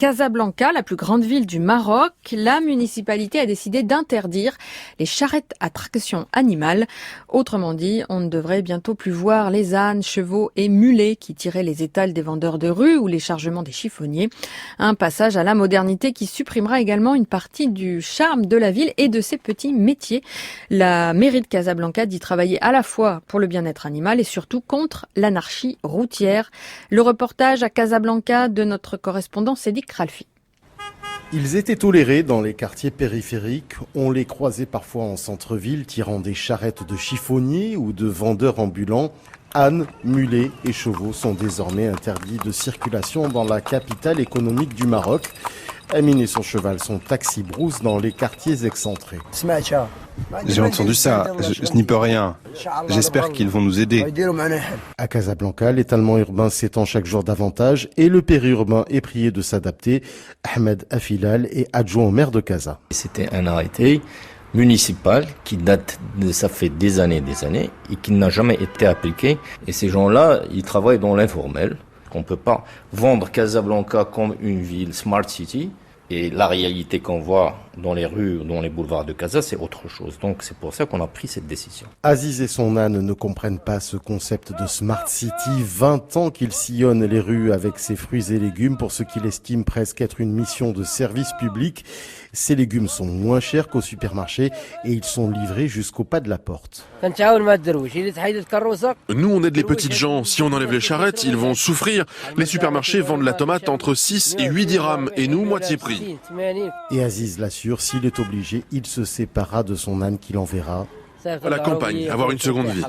Casablanca, la plus grande ville du Maroc, la municipalité a décidé d'interdire les charrettes à traction animale. Autrement dit, on ne devrait bientôt plus voir les ânes, chevaux et mulets qui tiraient les étals des vendeurs de rue ou les chargements des chiffonniers. Un passage à la modernité qui supprimera également une partie du charme de la ville et de ses petits métiers. La mairie de Casablanca dit travailler à la fois pour le bien-être animal et surtout contre l'anarchie routière. Le reportage à Casablanca de notre correspondant Cédric Ralfi. Ils étaient tolérés dans les quartiers périphériques. On les croisait parfois en centre-ville, tirant des charrettes de chiffonniers ou de vendeurs ambulants. Ânes, mulets et chevaux sont désormais interdits de circulation dans la capitale économique du Maroc. Amine et son cheval sont taxi-brousse dans les quartiers excentrés. J'ai entendu ça, je n'y peux rien. J'espère qu'ils vont nous aider. À Casablanca, l'étalement urbain s'étend chaque jour davantage et le périurbain est prié de s'adapter. Ahmed Afilal est adjoint au maire de Casa. C'était un arrêté municipal qui date de ça fait des années et qui n'a jamais été appliqué. Et ces gens-là, ils travaillent dans l'informel. On ne peut pas vendre Casablanca comme une ville smart city. Et la réalité qu'on voit dans les rues ou dans les boulevards de Casa, c'est autre chose. Donc c'est pour ça qu'on a pris cette décision. Aziz et son âne ne comprennent pas ce concept de Smart City. 20 ans qu'il sillonne les rues avec ses fruits et légumes pour ce qu'il estime presque être une mission de service public. Ces légumes sont moins chers qu'au supermarché et ils sont livrés jusqu'au pas de la porte. Nous, on aide les petites gens. Si on enlève les charrettes, ils vont souffrir. Les supermarchés vendent la tomate entre 6 et 8 dirhams et nous, moitié prix. Et Aziz l'assure, s'il est obligé, il se séparera de son âne qu'il enverra À la campagne, avoir une seconde vie.